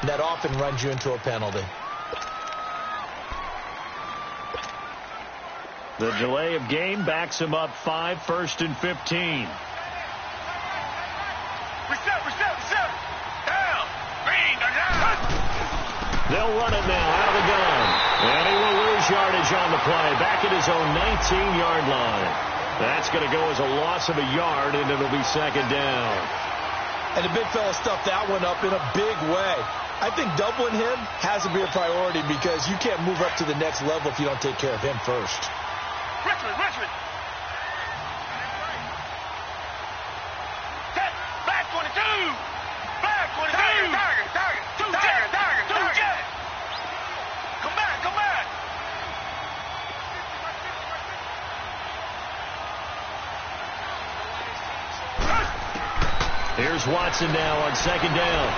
and that often runs you into a penalty. The delay of game backs him up 5, 1st and 15. Reset. Down. Green, down. They'll run it now out of the gun. And he will lose yardage on the play. Back at his own 19-yard line. That's going to go as a loss of a yard, and it'll be 2nd down. And the big fella stuffed that one up in a big way. I think doubling him has to be a priority because you can't move up to the next level if you don't take care of him first. Richmond. Set. Back 22. Target. Two jet. Come back. Here's Watson now on 2nd down.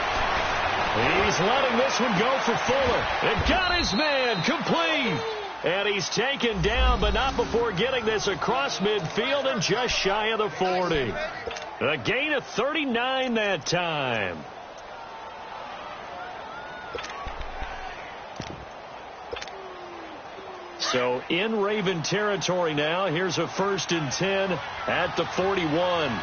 He's letting this one go for Fuller. And got his man complete. And he's taken down, but not before getting this across midfield and just shy of the 40. A gain of 39 that time. So in Raven territory now. Here's a 1st and 10 at the 41.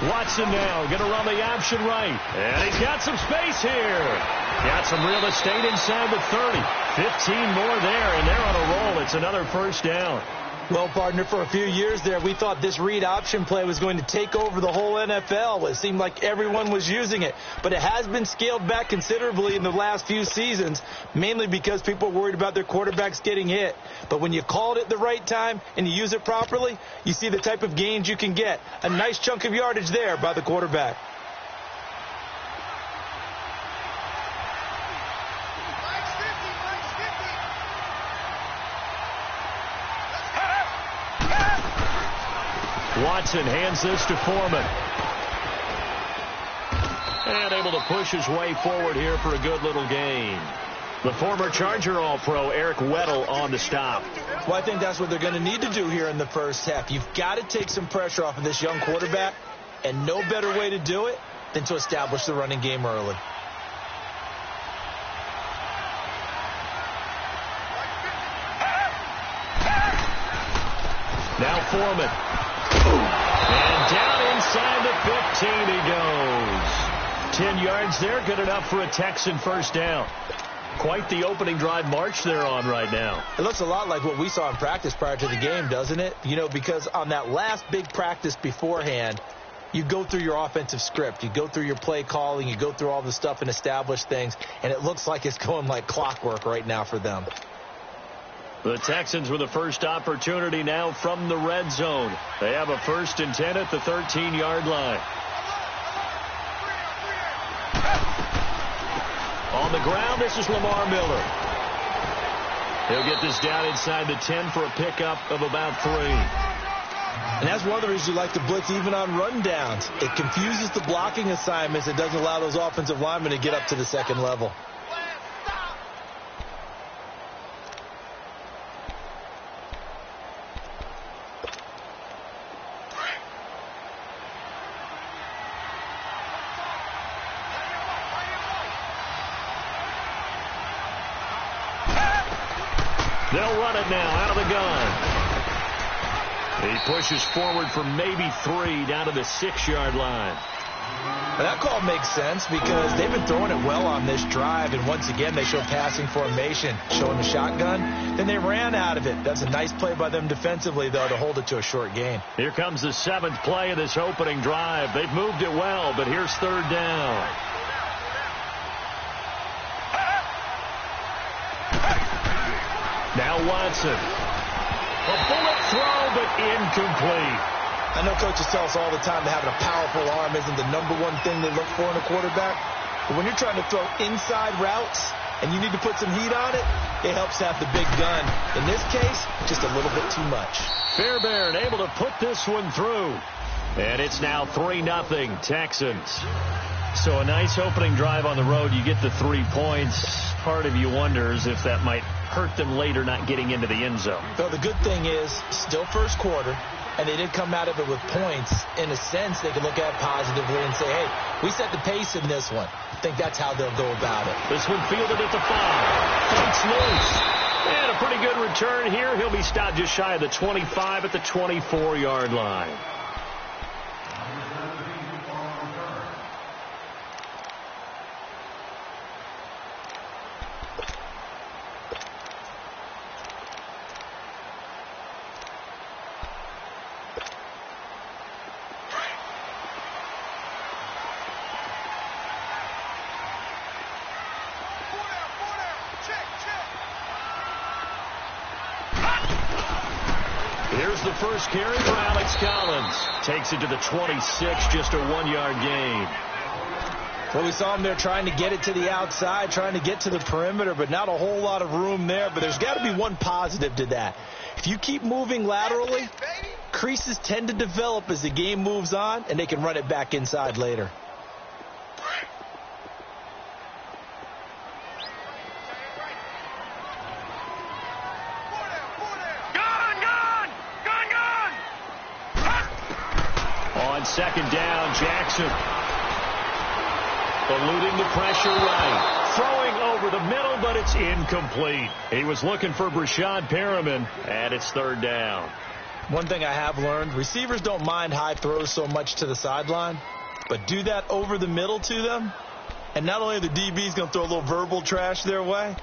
Watson now going to run the option right. And he's got some space here. Got some real estate inside the 30. 15 more there, and they're on a roll. It's another 1st down. Well, partner, for a few years there, we thought this read option play was going to take over the whole NFL. It seemed like everyone was using it. But it has been scaled back considerably in the last few seasons, mainly because people are worried about their quarterbacks getting hit. But when you call it at the right time and you use it properly, you see the type of gains you can get. A nice chunk of yardage there by the quarterback. Watson hands this to Foreman. And able to push his way forward here for a good little gain. The former Charger All-Pro Eric Weddle on the stop. Well, I think that's what they're going to need to do here in the first half. You've got to take some pressure off of this young quarterback, and no better way to do it than to establish the running game early. Now Foreman. And down inside the 15 he goes. 10 yards there, good enough for a Texan 1st down. Quite the opening drive march they're on right now. It looks a lot like what we saw in practice prior to the game, doesn't it? You know, because on that last big practice beforehand, you go through your offensive script. You go through your play calling. You go through all the stuff and establish things. And it looks like it's going like clockwork right now for them. The Texans with the first opportunity now from the red zone. They have a 1st and 10 at the 13-yard line. On the ground, this is Lamar Miller. He'll get this down inside the 10 for a pickup of about 3. And that's one of the reasons you like to blitz even on rundowns. It confuses the blocking assignments. It doesn't allow those offensive linemen to get up to the second level. They'll run it now out of the gun. He pushes forward for maybe 3 down to the 6-yard line. Well, that call makes sense because they've been throwing it well on this drive, and once again they show passing formation, showing the shotgun. Then they ran out of it. That's a nice play by them defensively, though, to hold it to a short gain. Here comes the 7th play of this opening drive. They've moved it well, but here's 3rd down. Now Watson. A bullet throw, but incomplete. I know coaches tell us all the time that having a powerful arm isn't the number one thing they look for in a quarterback. But when you're trying to throw inside routes and you need to put some heat on it, it helps to have the big gun. In this case, just a little bit too much. Fairbairn able to put this one through. And it's now 3-0 Texans. So a nice opening drive on the road. You get the 3 points. Part of you wonders if that might hurt them later not getting into the end zone. So the good thing is, still first quarter, and they did come out of it with points. In a sense, they can look at it positively and say, hey, we set the pace in this one. I think that's how they'll go about it. This one fielded at the 5. Fights loose. And a pretty good return here. He'll be stopped just shy of the 25 at the 24-yard line. Here's the first carry for Alex Collins. Takes it to the 26, just a 1-yard gain. Well, we saw him there trying to get it to the outside, trying to get to the perimeter, but not a whole lot of room there. But there's got to be one positive to that. If you keep moving laterally, creases tend to develop as the game moves on, and they can run it back inside later. Second down, Jackson. Eluding the pressure right. Throwing over the middle, but it's incomplete. He was looking for Brashad Perriman, and it's third down. One thing I have learned, receivers don't mind high throws so much to the sideline, but do that over the middle to them, and not only are the DBs going to throw a little verbal trash their way,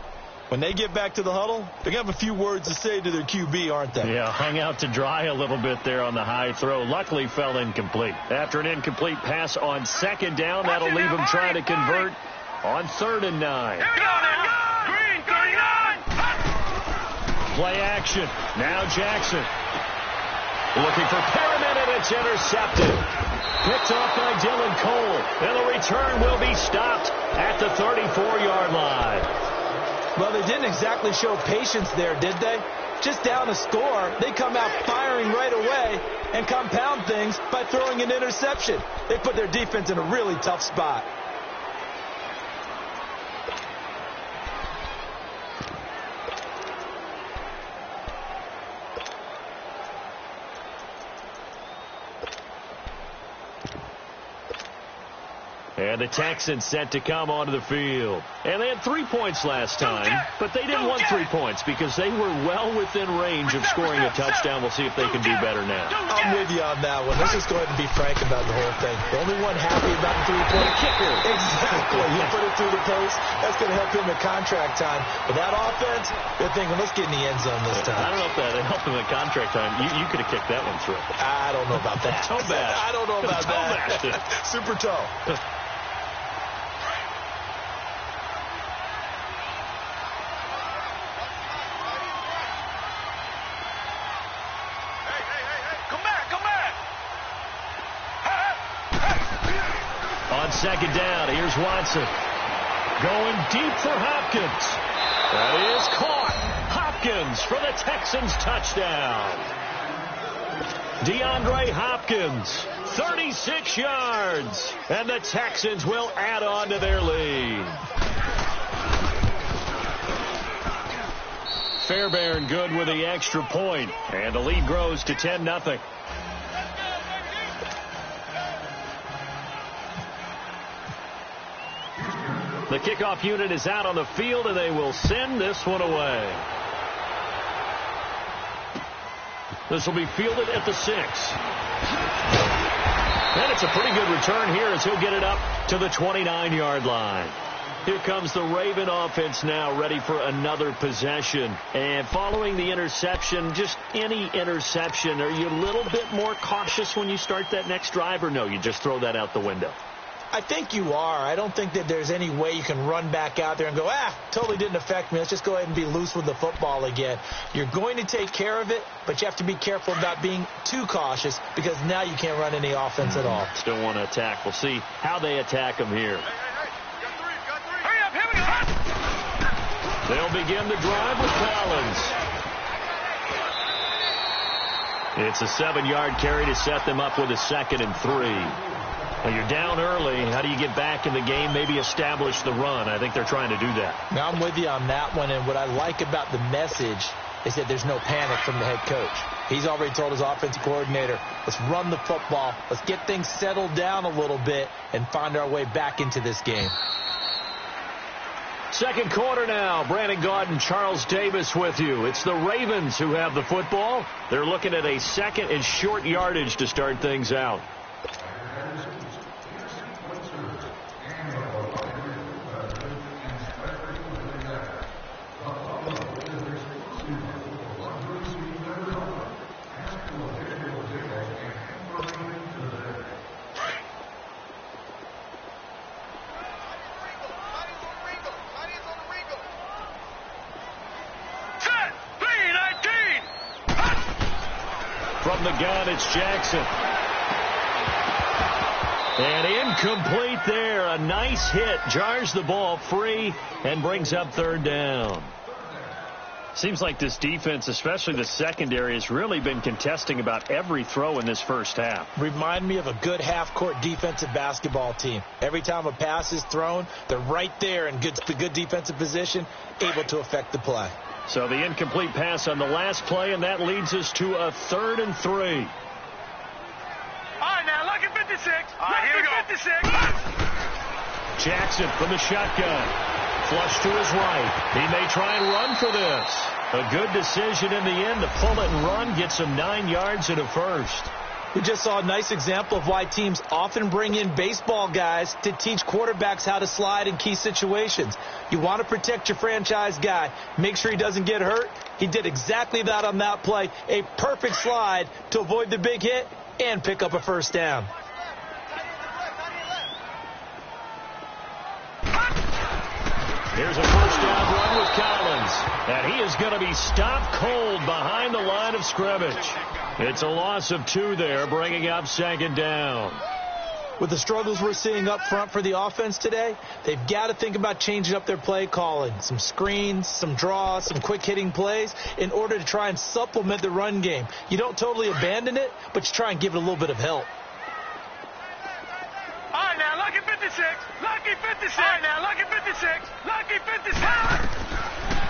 when they get back to the huddle, they're going to have a few words to say to their QB, aren't they? Yeah, hung out to dry a little bit there on the high throw. Luckily fell incomplete. After an incomplete pass on second down, that'll leave him trying to convert on 3rd and 9. Green, 39. Play action. Now Jackson. Looking for Perriman, and it's intercepted. Picked off by Dylan Cole. And the return will be stopped at the 34-yard line. Well, they didn't exactly show patience there, did they? Just down a score, they come out firing right away and compound things by throwing an interception. They put their defense in a really tough spot. And the Texans set to come onto the field. And they had 3 points last time, but they didn't want 3 points because they were well within range of scoring a touchdown. We'll see if they can do better now. I'm with you on that one. Let's just go ahead and be frank about the whole thing. The only one happy about the 3-point kicker. Exactly. You put it through the post. That's going to help him at contract time. But that offense, they're thinking, let's get in the end zone this time. I don't know if that helped him at contract time. You could have kicked that one through. I don't know about that. Toe bash. I don't know about that. Super toe. Second down, here's Watson. Going deep for Hopkins. That is caught. Hopkins for the Texans touchdown. DeAndre Hopkins, 36 yards. And the Texans will add on to their lead. Fairbairn good with the extra point. And the lead grows to 10-0. The kickoff unit is out on the field, and they will send this one away. This will be fielded at the 6. And it's a pretty good return here as he'll get it up to the 29-yard line. Here comes the Raven offense now, ready for another possession. And following the interception, just any interception, are you a little bit more cautious when you start that next drive, or no, you just throw that out the window? I think you are. I don't think that there's any way you can run back out there and go, totally didn't affect me. Let's just go ahead and be loose with the football again. You're going to take care of it, but you have to be careful about being too cautious because now you can't run any offense at all. Still want to attack. We'll see how they attack them here. Hurry up, here we go. They'll begin the drive with Collins. It's a 7-yard carry to set them up with a 2nd and 3. Well, you're down early. How do you get back in the game, maybe establish the run? I think they're trying to do that. Now, I'm with you on that one, and what I like about the message is that there's no panic from the head coach. He's already told his offensive coordinator, let's run the football, let's get things settled down a little bit and find our way back into this game. Second quarter now. Brandon Gaudin, Charles Davis with you. It's the Ravens who have the football. They're looking at a second and short yardage to start things out. From the gun, it's Jackson. And incomplete there. A nice hit. Jars the ball free and brings up third down. Seems like this defense, especially the secondary, has really been contesting about every throw in this first half. Remind me of a good half-court defensive basketball team. Every time a pass is thrown, they're right there in the good defensive position, able to affect the play. So the incomplete pass on the last play, and that leads us to a 3rd and 3. All right, now, look at 56. All right, here we go. 56. Jackson from the shotgun. Flush to his right. He may try and run for this. A good decision in the end to pull it and run, get some 9 yards and a first. We just saw a nice example of why teams often bring in baseball guys to teach quarterbacks how to slide in key situations. You want to protect your franchise guy. Make sure he doesn't get hurt. He did exactly that on that play. A perfect slide to avoid the big hit and pick up a first down. Here's a first down run with Collins. And he is going to be stopped cold behind the line of scrimmage. It's a loss of 2 there, bringing up second down. With the struggles we're seeing up front for the offense today, they've got to think about changing up their play calling. Some screens, some draws, some quick-hitting plays in order to try and supplement the run game. You don't totally abandon it, but you try and give it a little bit of help. All right, now, lucky 56. Lucky 56. All right, now, lucky 56. Lucky 56.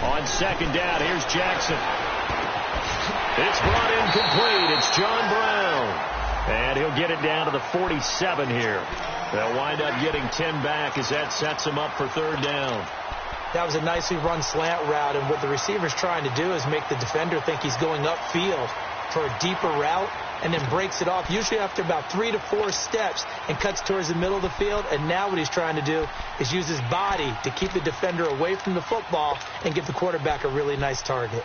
On second down, here's Jackson. It's brought in complete. It's John Brown. And he'll get it down to the 47 here. They'll wind up getting 10 back as that sets him up for third down. That was a nicely run slant route, and what the receiver's trying to do is make the defender think he's going upfield for a deeper route and then breaks it off, usually after about 3 to 4 steps, and cuts towards the middle of the field. And now what he's trying to do is use his body to keep the defender away from the football and give the quarterback a really nice target.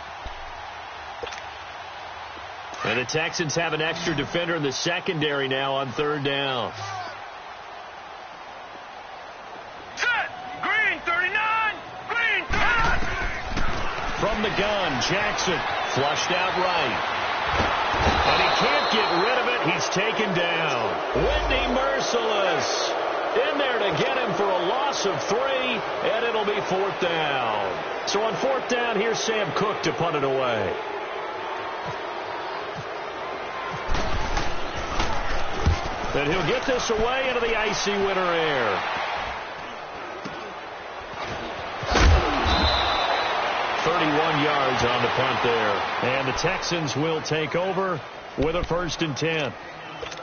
And the Texans have an extra defender in the secondary now on third down. Set. Green 39. Green 39. From the gun, Jackson flushed out right. And he can't get rid of it. He's taken down. Whitney Merciless in there to get him for a loss of 3, and it'll be fourth down. So on fourth down, here's Sam Cook to punt it away. And he'll get this away into the icy winter air. Yards on the punt there. And the Texans will take over with a 1st and 10.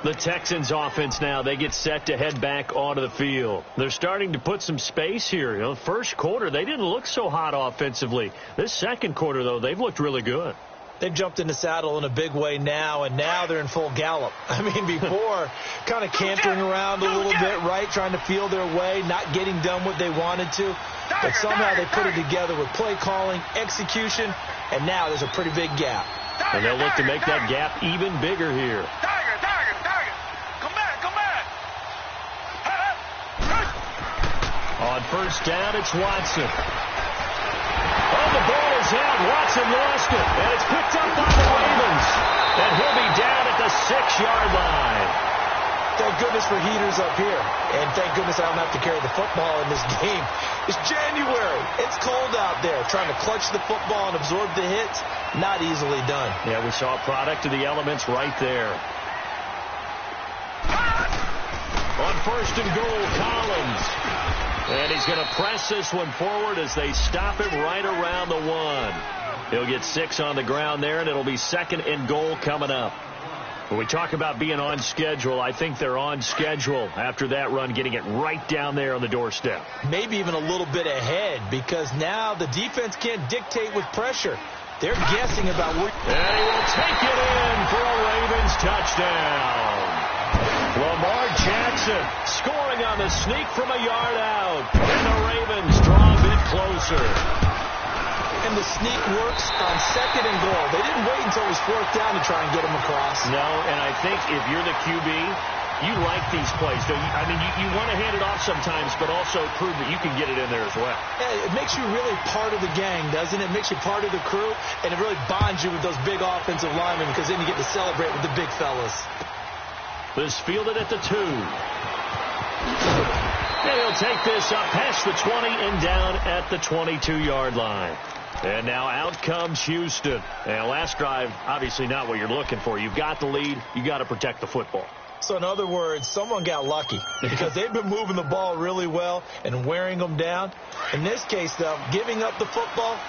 The Texans offense now, they get set to head back onto the field. They're starting to put some space here. You know, first quarter, they didn't look so hot offensively. This second quarter, though, they've looked really good. They've jumped in the saddle in a big way now, and now they're in full gallop. I mean, before, kind of cantering around a little bit, right, trying to feel their way, not getting done what they wanted to. But somehow they put it together with play calling, execution, and now there's a pretty big gap. And they'll look to make that gap even bigger here. Tiger. Come back. On first down, it's Watson. Oh, the ball is out. Watson lost it. And it's picked up by the Ravens. And he'll be down at the 6-yard line. Thank goodness for heaters up here. And thank goodness I don't have to carry the football in this game. It's January. It's cold out there. Trying to clutch the football and absorb the hits, not easily done. Yeah, we saw a product of the elements right there. On first and goal, Collins. And he's going to press this one forward as they stop him right around the 1. He'll get 6 on the ground there, and it'll be second and goal coming up. When we talk about being on schedule, I think they're on schedule after that run, getting it right down there on the doorstep. Maybe even a little bit ahead, because now the defense can't dictate with pressure. They're guessing about where... And he will take it in for a Ravens touchdown. Lamar Jackson scoring on the sneak from a yard out. And the Ravens draw a bit closer. And the sneak works on second and goal. They didn't wait until it was fourth down to try and get him across. No, and I think if you're the QB, you like these plays. I mean, you want to hand it off sometimes, but also prove that you can get it in there as well. Yeah, it makes you really part of the gang, doesn't it? It makes you part of the crew, and it really bonds you with those big offensive linemen, because then you get to celebrate with the big fellas. This fielded at the 2. And he'll take this up past the 20 and down at the 22-yard line. And now out comes Houston. And last drive, obviously not what you're looking for. You've got the lead. You got to protect the football. So in other words, someone got lucky, because they've been moving the ball really well and wearing them down. In this case, though, giving up the football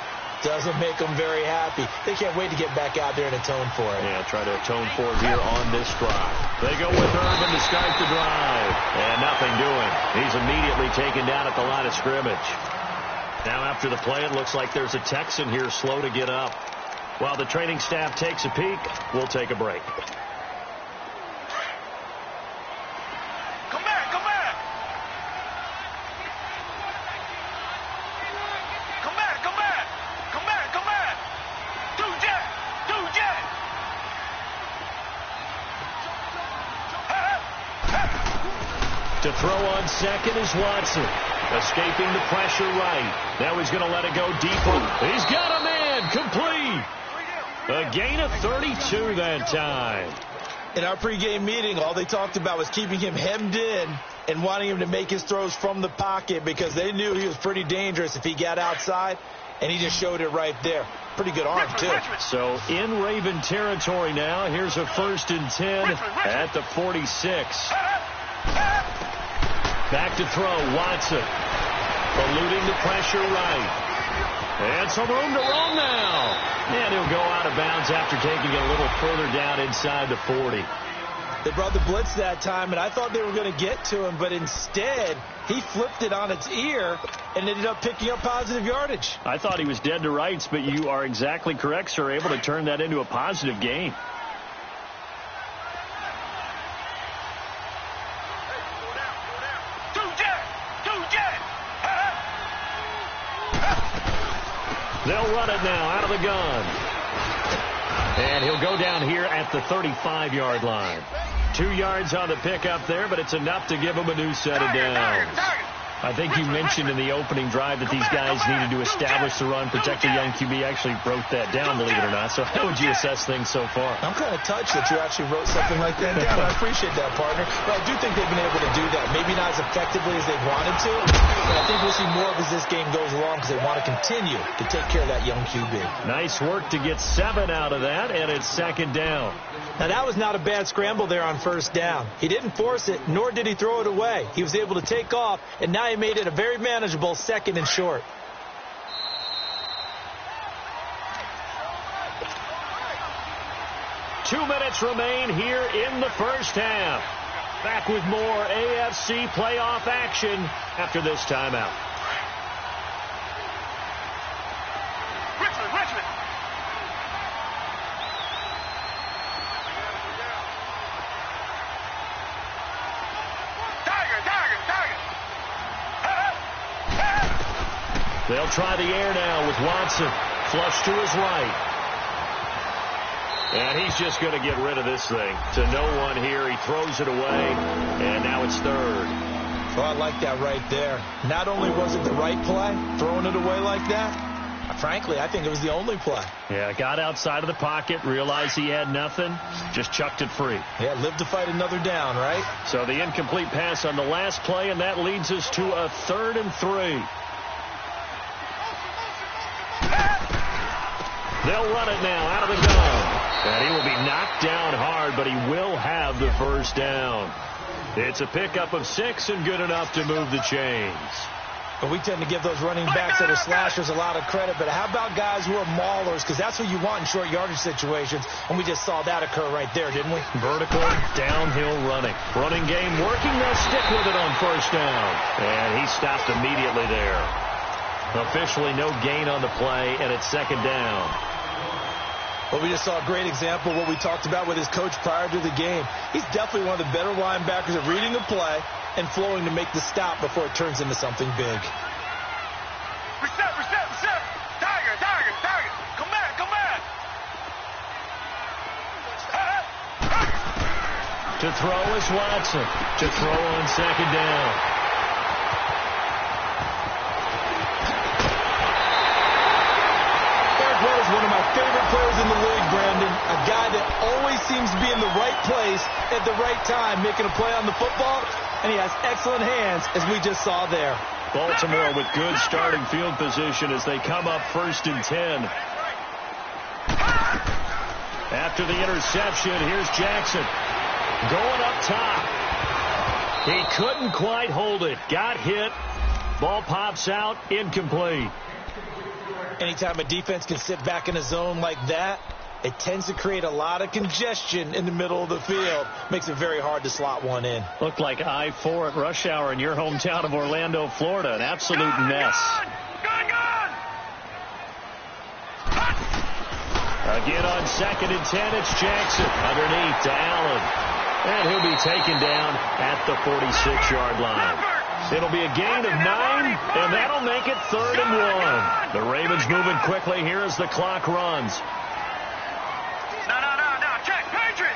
doesn't make them very happy. They can't wait to get back out there and atone for it. Yeah, try to atone for it here on this drive. They go with Urban to start the drive. And nothing doing. He's immediately taken down at the line of scrimmage. Now after the play, it looks like there's a Texan here slow to get up. While the training staff takes a peek, we'll take a break. Come back, come back. Come back, come back. Come back, come back. Do jet. To throw on second is Watson. Escaping the pressure right. Now he's going to let it go deeper. He's got a man. Complete. A gain of 32 that time. In our pregame meeting, all they talked about was keeping him hemmed in and wanting him to make his throws from the pocket, because they knew he was pretty dangerous if he got outside, and he just showed it right there. Pretty good arm, too. So in Raven territory now. Here's a 1st and 10 at the 46. Back to throw, Watson. Eluding the pressure right. And some room to roam now. And he'll go out of bounds after taking it a little further down inside the 40. They brought the blitz that time, and I thought they were going to get to him, but instead he flipped it on its ear and ended up picking up positive yardage. I thought he was dead to rights, but you are exactly correct, sir. Able to turn that into a positive gain. They'll run it now out of the gun. And he'll go down here at the 35-yard line. 2 yards on the pickup there, but it's enough to give him a new set of downs. I think you mentioned in the opening drive that these guys needed to establish the run, protect a young QB. Actually wrote that down, believe it or not. So how would you assess things so far? I'm kind of touched that you actually wrote something like that down. I appreciate that, partner. But I do think they've been able to do that. Maybe not as effectively as they wanted to, but I think we'll see more of as this game goes along, because they want to continue to take care of that young QB. Nice work to get 7 out of that, and it's 2nd down. Now, that was not a bad scramble there on 1st down. He didn't force it, nor did he throw it away. He was able to take off, and now he made it a very manageable 2nd and short. Two minutes remain here in the first half. Back with more AFC playoff action after this timeout. Richmond. They'll try the air now with Watson. Flush to his right. And he's just going to get rid of this thing. To no one here. He throws it away. And now it's 3rd. Well, I like that right there. Not only was it the right play, throwing it away like that, frankly, I think it was the only play. Yeah, got outside of the pocket, realized he had nothing, just chucked it free. Yeah, live to fight another down, right? So the incomplete pass on the last play, and that leads us to a 3rd and 3. They'll run it now out of the gun. And he will be knocked down hard but he will have the first down. It's a pickup of 6 and good enough to move the chains. But we tend to give those running backs that are slashers a lot of credit. But how about guys who are maulers? Because that's what you want in short yardage situations. And we just saw that occur right there, didn't we? Vertical, downhill running. Running game working. They'll stick with it on first down. And he stopped immediately there. Officially no gain on the play, and it's second down. But we just saw a great example of what we talked about with his coach prior to the game. He's definitely one of the better linebackers at reading a play and flowing to make the stop before it turns into something big. Reset. Tiger. Come back. To throw is Watson. To throw on second down. Is one of my favorite players in the league, Brandon. A guy that always seems to be in the right place at the right time, making a play on the football, and he has excellent hands, as we just saw there. Baltimore with good starting field position as they come up 1st and 10. After the interception, here's Jackson going up top. He couldn't quite hold it. Got hit. Ball pops out. Incomplete. Anytime a defense can sit back in a zone like that, it tends to create a lot of congestion in the middle of the field. Makes it very hard to slot one in. Looked like I-4 at rush hour in your hometown of Orlando, Florida. An absolute mess. Gone. Again on 2nd and 10, it's Jackson underneath to Allen. And he'll be taken down at the 46-yard line. It'll be a gain of 9, and that'll make it 3rd and 1. The Ravens moving quickly here as the clock runs. No. Check. Patriot.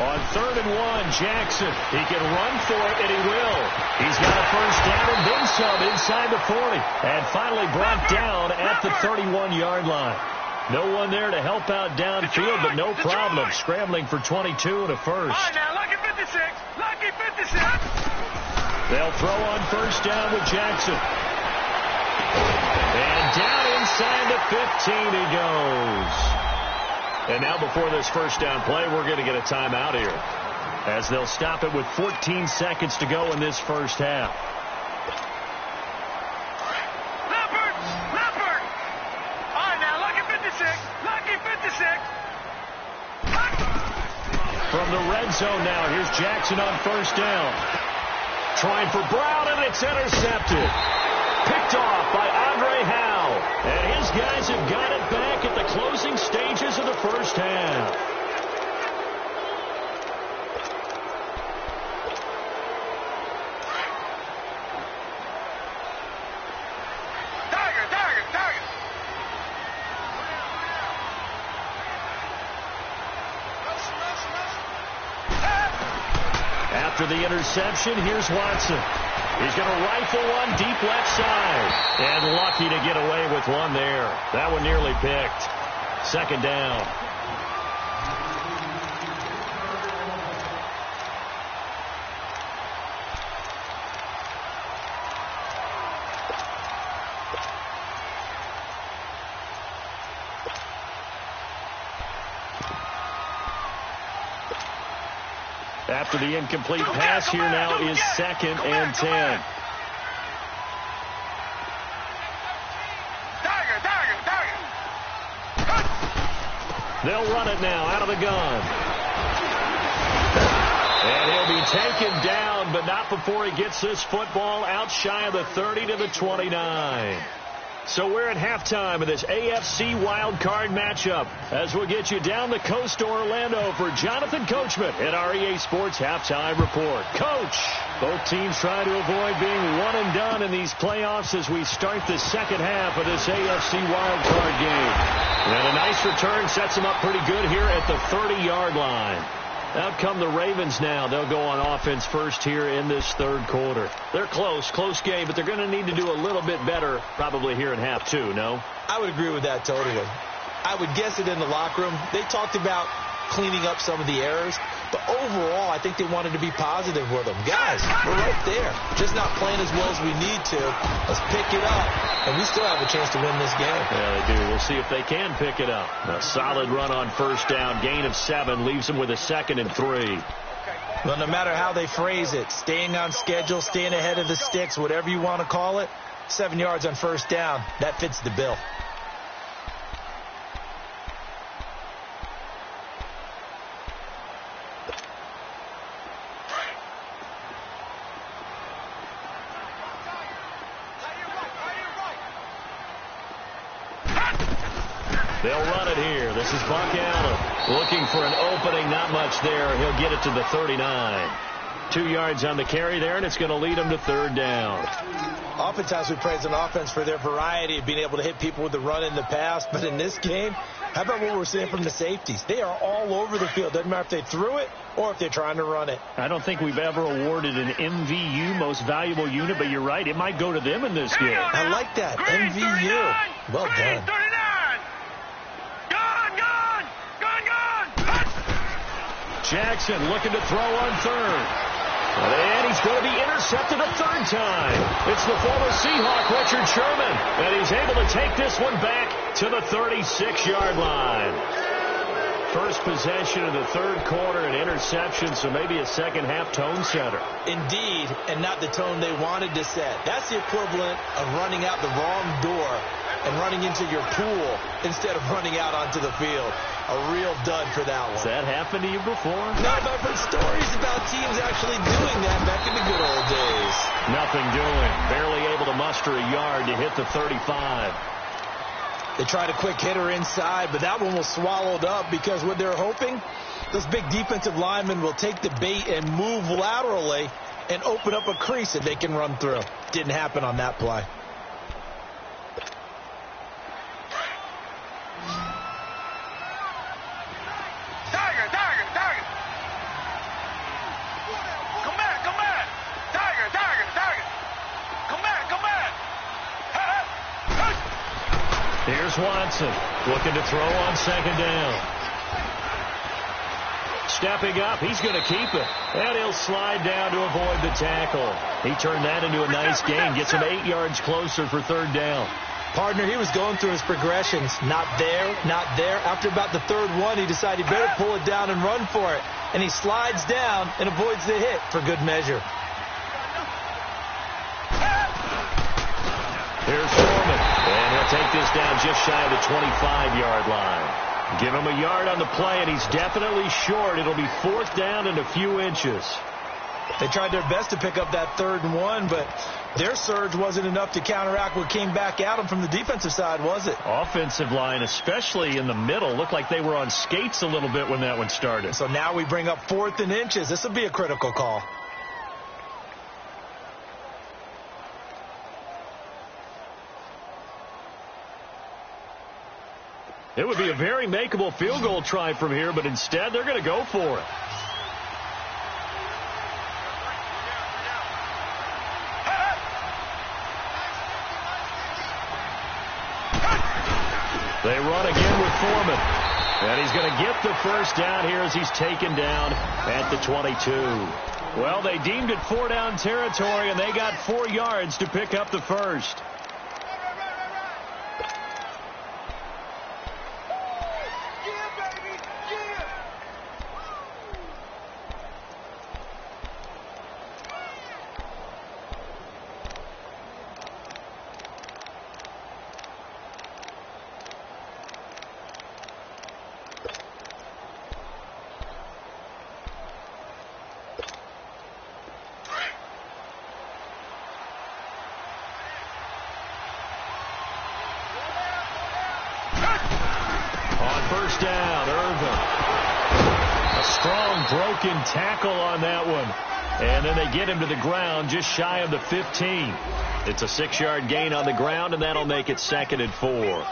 On 3rd and 1, Jackson. He can run for it, and he will. He's got a first down and then some inside the 40. And finally brought down at the 31-yard line. No one there to help out downfield, but no problem. Scrambling for 22 and a first. All right, now, lucky 56. They'll throw on first down with Jackson. And down inside the 15 he goes. And now before this first down play, we're going to get a timeout here, as they'll stop it with 14 seconds to go in this first half. Leopard. All right, now, lucky 56. From the red zone now, here's Jackson on first down. Trying for Brown, and it's intercepted. Picked off by Andre Howe. And his guys have got it back at the closing stages of the first half. Tiger. After the interception, here's Watson. He's going to rifle one deep left side. And lucky to get away with one there. That one nearly picked. Second down. After the incomplete pass, here now is 2nd and 10. They'll run it now out of the gun. And he'll be taken down, but not before he gets this football out shy of the 30 to the 29. So we're at halftime of this AFC wildcard matchup as we'll get you down the coast to Orlando for Jonathan Coachman in our EA Sports Halftime Report. Coach, both teams trying to avoid being one and done in these playoffs as we start the second half of this AFC wildcard game. And a nice return sets them up pretty good here at the 30-yard line. Out come the Ravens now. They'll go on offense first here in this third quarter. They're close game, but they're going to need to do a little bit better probably here in half two, no? I would agree with that totally. I would guess it in the locker room. They talked about cleaning up some of the errors, But overall, I think they wanted to be positive with them. Guys, we're right there. Just not playing as well as we need to. Let's pick it up, and we still have a chance to win this game. Yeah, they do. We'll see if they can pick it up. A solid run on first down. Gain of 7 leaves them with a 2nd and 3. Well, no matter how they phrase it, staying on schedule, staying ahead of the sticks, whatever you want to call it, 7 yards on first down, that fits the bill. They'll run it here. This is Buck Allen looking for an opening. Not much there. He'll get it to the 39. 2 yards on the carry there, and it's going to lead him to 3rd down. Oftentimes we praise an offense for their variety of being able to hit people with the run in the pass. But in this game, how about what we're seeing from the safeties? They are all over the field. Doesn't matter if they threw it or if they're trying to run it. I don't think we've ever awarded an MVU, most valuable unit, but you're right. It might go to them in this game. I like that. MVU. Well done. Jackson looking to throw on 3rd. And he's going to be intercepted a 3rd time. It's the former Seahawk, Richard Sherman. And he's able to take this one back to the 36-yard line. First possession of the 3rd quarter, an interception, so maybe a second-half tone setter. Indeed, and not the tone they wanted to set. That's the equivalent of running out the wrong door and running into your pool instead of running out onto the field. A real dud for that one. Has that happened to you before? No, I've heard stories about teams actually doing that back in the good old days. Nothing doing. Barely able to muster a yard to hit the 35. They tried a quick hitter inside, but that one was swallowed up because what they're hoping, those big defensive linemen will take the bait and move laterally and open up a crease that they can run through. Didn't happen on that play. Here's Watson looking to throw on 2nd down. Stepping up, he's going to keep it. And he'll slide down to avoid the tackle. He turned that into a nice gain. Gets him 8 yards closer for 3rd down. Partner, he was going through his progressions. Not there, not there. After about the 3rd one, he decided he better pull it down and run for it. And he slides down and avoids the hit for good measure. Here's Foreman. And he'll take this down just shy of the 25-yard line. Give him a yard on the play, and he's definitely short. It'll be 4th down and a few inches. They tried their best to pick up that 3rd and 1, but their surge wasn't enough to counteract what came back at them from the defensive side, was it? Offensive line, especially in the middle, looked like they were on skates a little bit when that one started. So now we bring up 4th and inches. This will be a critical call. It would be a very makeable field goal try from here, but instead they're going to go for it. They run again with Foreman. And he's going to get the first down here as he's taken down at the 22. Well, they deemed it 4-down territory, and they got 4 yards to pick up the first. First down, Irvin. A strong broken tackle on that one. And then they get him to the ground just shy of the 15. It's a 6-yard gain on the ground, and that'll make it 2nd and 4.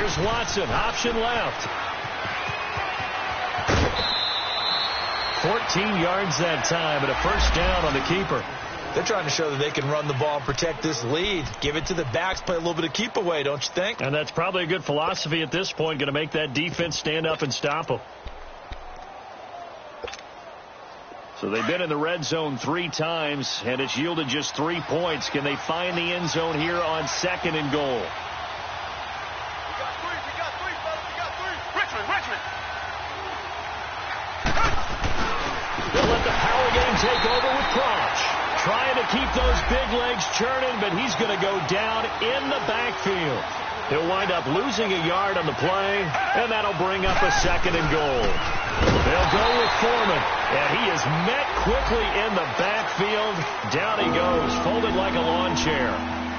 Here's Watson, option left. 14 yards that time, and a first down on the keeper. They're trying to show that they can run the ball and protect this lead. Give it to the backs, play a little bit of keep away, don't you think? And that's probably a good philosophy at this point, going to make that defense stand up and stop them. So they've been in the red zone 3 times, and it's yielded just 3 points. Can they find the end zone here on 2nd and goal? Richmond. They'll let the power game take over with Crouch. Trying to keep those big legs churning, but he's going to go down in the backfield. He'll wind up losing a yard on the play, and that'll bring up a 2nd and goal. They'll go with Foreman, and he is met quickly in the backfield. Down he goes, folded like a lawn chair.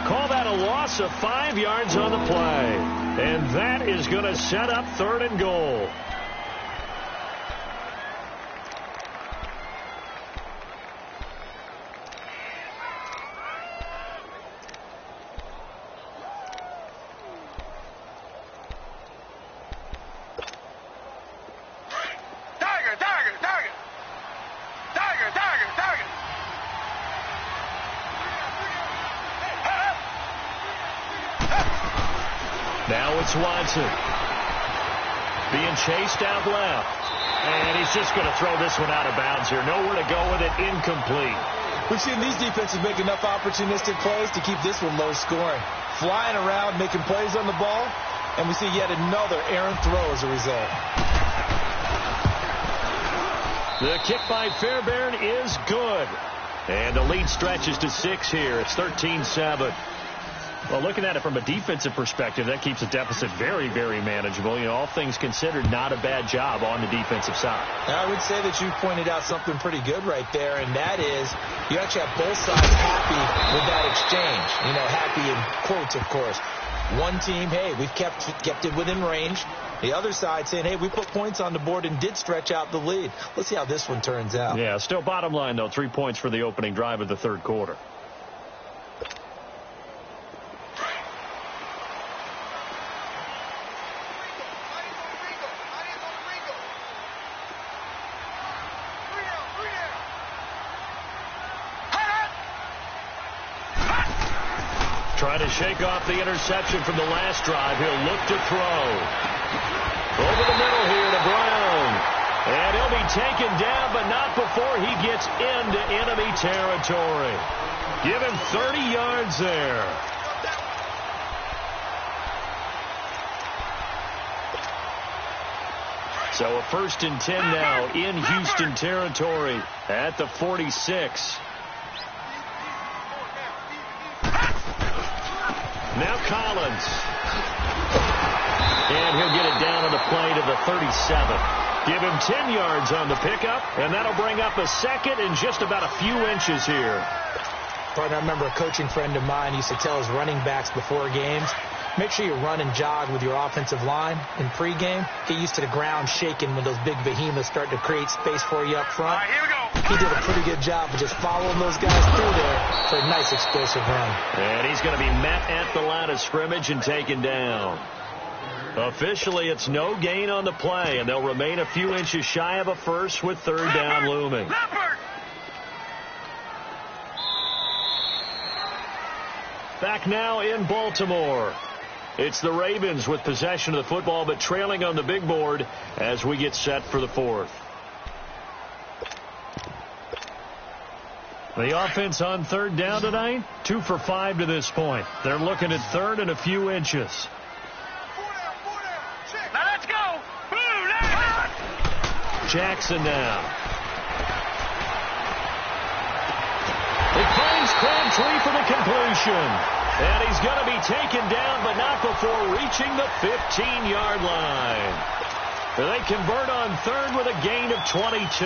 Call that a loss of 5 yards on the play. And that is going to set up 3rd and goal. Now it's Watson. Being chased out left. And he's just going to throw this one out of bounds here. Nowhere to go with it. Incomplete. We've seen these defenses make enough opportunistic plays to keep this one low scoring. Flying around, making plays on the ball. And we see yet another errant throw as a result. The kick by Fairbairn is good. And the lead stretches to 6 here. It's 13-7. Well, looking at it from a defensive perspective, that keeps the deficit very, very manageable. You know, all things considered, not a bad job on the defensive side. I would say that you pointed out something pretty good right there, and that is you actually have both sides happy with that exchange. You know, happy in quotes, of course. One team, hey, we've kept it within range. The other side saying, hey, we put points on the board and did stretch out the lead. Let's see how this one turns out. Yeah, still bottom line, though, 3 points for the opening drive of the 3rd quarter. Trying to shake off the interception from the last drive. He'll look to throw. Over the middle here to Brown. And he'll be taken down, but not before he gets into enemy territory. Give him 30 yards there. So a 1st and 10 now in Houston territory at the 46. Now Collins. And he'll get it down on the play to the 37. Give him 10 yards on the pickup, and that'll bring up a 2nd and just about a few inches here. Partner, I remember a coaching friend of mine used to tell his running backs before games, make sure you run and jog with your offensive line in pregame. Get used to the ground shaking when those big behemoths start to create space for you up front. All right, here we go. He did a pretty good job of just following those guys through there for a nice explosive run. And he's going to be met at the line of scrimmage and taken down. Officially, it's no gain on the play, and they'll remain a few inches shy of a first with 3rd down looming. Back now in Baltimore. It's the Ravens with possession of the football, but trailing on the big board as we get set for the 4th. The offense on 3rd down tonight, 2 for 5 to this point. They're looking at 3rd and a few inches. Now let's go. Jackson now. It finds Crabtree for the completion. And he's going to be taken down, but not before reaching the 15-yard line. They convert on 3rd with a gain of 22.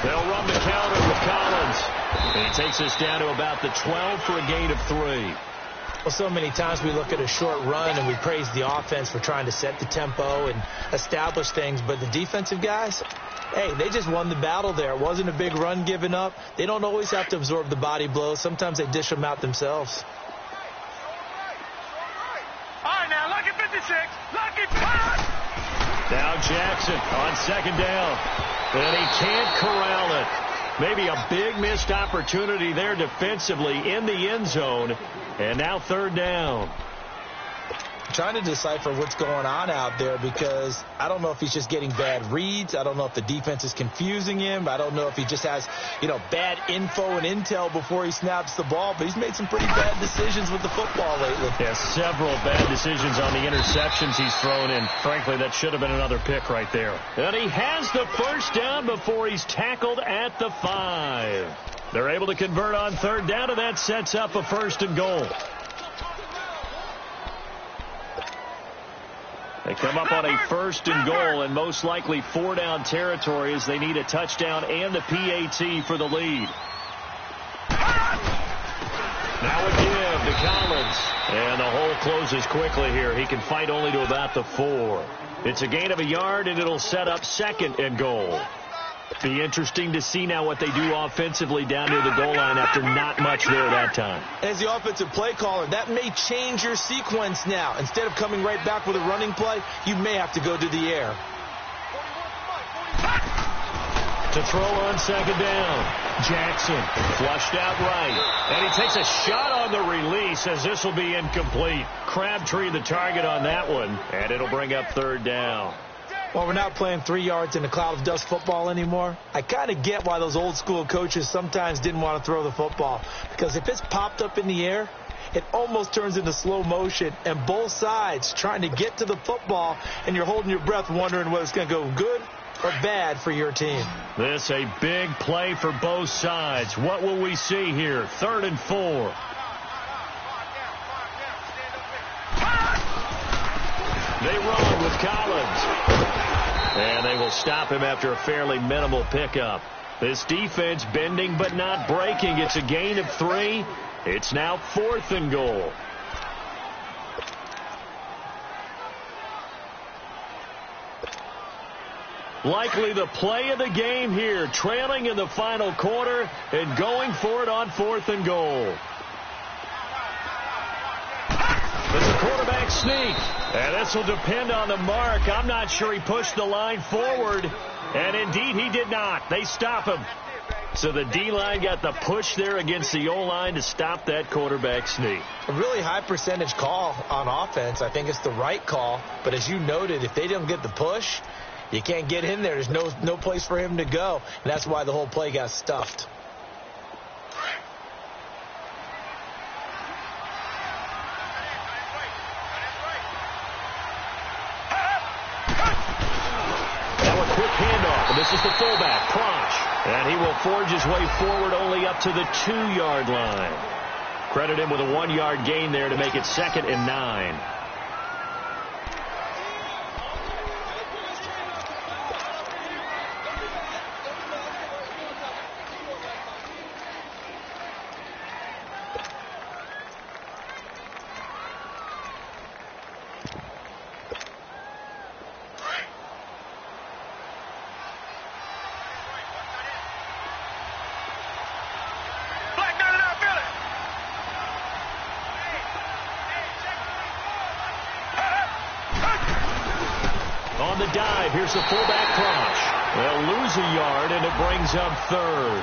They'll run the counter with Collins. And he takes us down to about the 12 for a gain of 3. Well, so many times we look at a short run and we praise the offense for trying to set the tempo and establish things, but the defensive guys, hey, they just won the battle there. It wasn't a big run given up. They don't always have to absorb the body blows. Sometimes they dish them out themselves. All right, now, lucky 56. Lucky pass. Now Jackson on second down. And he can't corral it. Maybe a big missed opportunity there defensively in the end zone. And now third down. Trying to decipher what's going on out there because I don't know if he's just getting bad reads. I don't know if the defense is confusing him. I don't know if he just has, bad info and intel before he snaps the ball. But he's made some pretty bad decisions with the football lately. Yeah, several bad decisions on the interceptions he's thrown in. Frankly, that should have been another pick right there. And he has the first down before he's tackled at the 5. They're able to convert on third down, and that sets up a first and goal. They come up on a first and goal and most likely 4-down territory as they need a touchdown and the PAT for the lead. Now a give to Collins. And the hole closes quickly here. He can fight only to about the 4. It's a gain of a yard, and it'll set up second and goal. Be interesting to see now what they do offensively down near the goal line after not much there that time. As the offensive play caller, that may change your sequence now. Instead of coming right back with a running play, you may have to go to the air. To throw on second down, Jackson flushed out right. And he takes a shot on the release as this will be incomplete. Crabtree the target on that one, and it'll bring up third down. Well, we're not playing 3 yards in a cloud of dust football anymore. I kind of get why those old school coaches sometimes didn't want to throw the football. Because if it's popped up in the air, it almost turns into slow motion. And both sides trying to get to the football, and you're holding your breath wondering whether it's going to go good or bad for your team. This a big play for both sides. What will we see here? 3rd and 4. They run with Collins. And they will stop him after a fairly minimal pickup. This defense bending but not breaking. It's a gain of 3. It's now 4th and goal. Likely the play of the game here. Trailing in the final quarter and going for it on 4th and goal. There's a quarterback sneak. And this will depend on the mark. I'm not sure he pushed the line forward. And indeed he did not. They stop him. So the D-line got the push there against the O-line to stop that quarterback sneak. A really high percentage call on offense. I think it's the right call. But as you noted, if they don't get the push, you can't get in there. There's no place for him to go. And that's why the whole play got stuffed. This is the fullback, Prosh. And he will forge his way forward only up to the 2-yard line. Credit him with a 1-yard gain there to make it 2nd and 9. On the dive, here's the fullback Prosh. They'll lose a yard, and it brings up 3rd.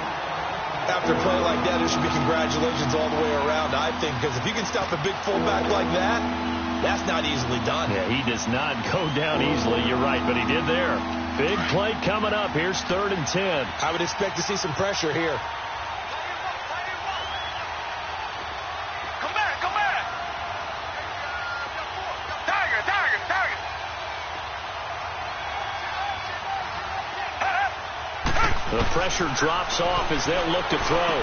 After a play like that, there should be congratulations all the way around, I think, because if you can stop a big fullback like that, that's not easily done. Yeah, he does not go down easily. You're right, but he did there. Big play coming up. Here's 3rd and 10. I would expect to see some pressure here. The pressure drops off as they'll look to throw.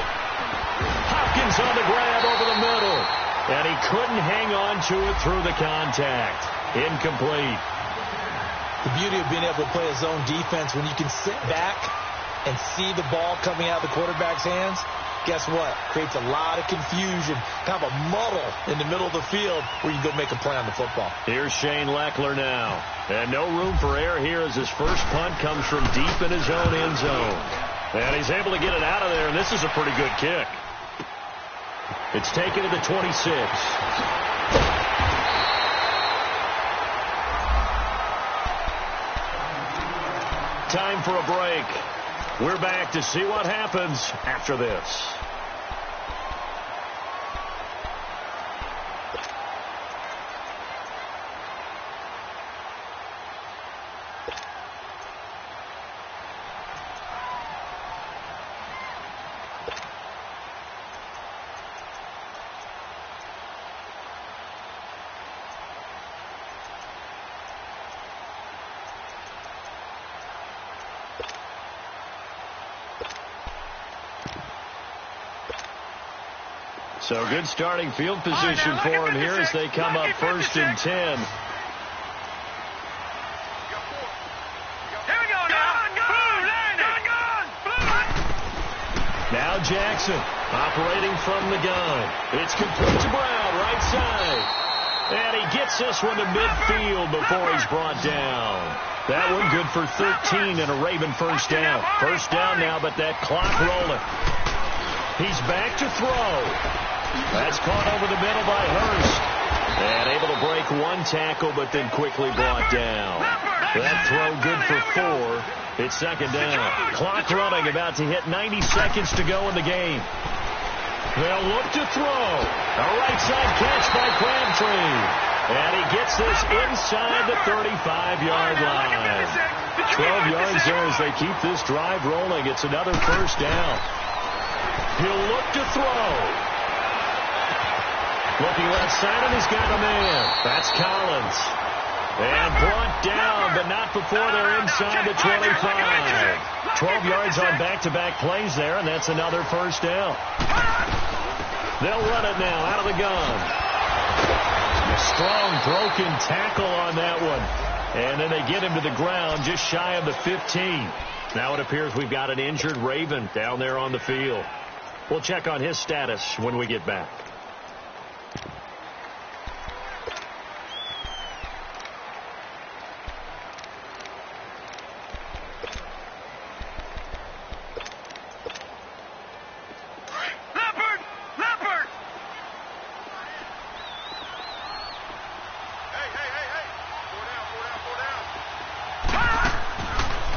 Hopkins on the grab over the middle. And he couldn't hang on to it through the contact. Incomplete. The beauty of being able to play a zone defense when you can sit back and see the ball coming out of the quarterback's hands, guess what? Creates a lot of confusion, kind of a muddle in the middle of the field where you go make a play on the football. Here's Shane Leckler now. And no room for error here as his first punt comes from deep in his own end zone. And he's able to get it out of there, and this is a pretty good kick. It's taken to the 26. Time for a break. We're back to see what happens after this. So good starting field position for him here as they come up 1st and 10. Here we go now. Now Jackson operating from the gun. It's complete to Brown, right side. And he gets this one to midfield before he's brought down. That one good for 13 and a Raven first down. First down now, but that clock rolling. He's back to throw. That's caught over the middle by Hurst. And able to break one tackle, but then quickly brought down. That throw good for 4. It's second down. Clock running, about to hit 90 seconds to go in the game. They'll look to throw. A right side catch by Crabtree. And he gets this inside the 35-yard line. 12 yards there as they keep this drive rolling. It's another first down. He'll look to throw. Looking left side, and he's got a man. That's Collins. And brought down, but not before they're inside the 25. 12 yards on back-to-back plays there, and that's another first down. They'll run it now out of the gun. A strong broken tackle on that one. And then they get him to the ground just shy of the 15. Now it appears we've got an injured Raven down there on the field. We'll check on his status when we get back.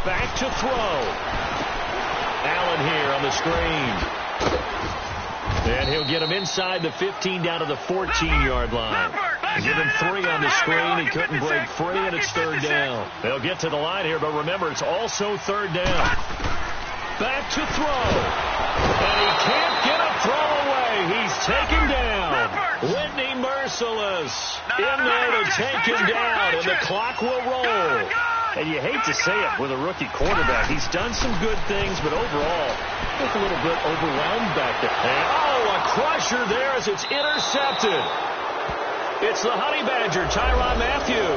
Back to throw. Allen here on the screen. And he'll get him inside the 15 down to the 14-yard line. Give him 3 on the screen. He couldn't break free, and it's third down. They'll get to the line here, but remember, it's also third down. Back to throw. And he can't get a throw away. He's taken down. Whitney Merciless in there to take him down, and the clock will roll. And you hate to say it with a rookie quarterback. He's done some good things, but overall, look a little bit overwhelmed back there. And, a crusher there as it's intercepted. It's the Honey Badger, Tyrann Mathieu.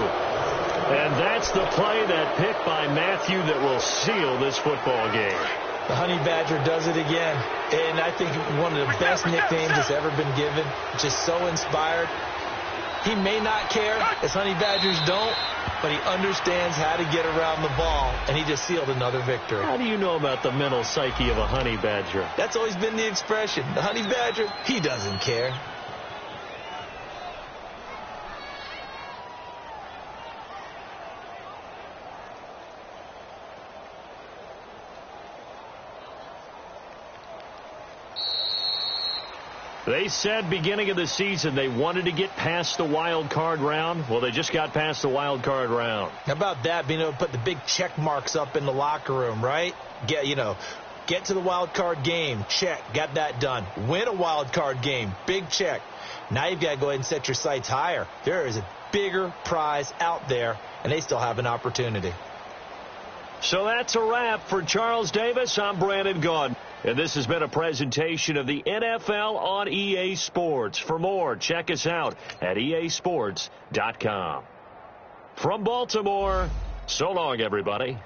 And that's the play, that pick by Mathieu, that will seal this football game. The Honey Badger does it again. And I think one of the best nicknames that's ever been given. Just so inspired. He may not care, as Honey Badgers don't, but he understands how to get around the ball, and he just sealed another victory. How do you know about the mental psyche of a Honey Badger? That's always been the expression. The Honey Badger, he doesn't care. They said beginning of the season they wanted to get past the wild card round. Well, they just got past the wild card round. How about that, being able to put the big check marks up in the locker room, right? Get to the wild card game, check, got that done. Win a wild card game, big check. Now you've got to go ahead and set your sights higher. There is a bigger prize out there, and they still have an opportunity. So that's a wrap for Charles Davis. I'm Brandon Gaudin. And this has been a presentation of the NFL on EA Sports. For more, check us out at easports.com. From Baltimore, so long, everybody.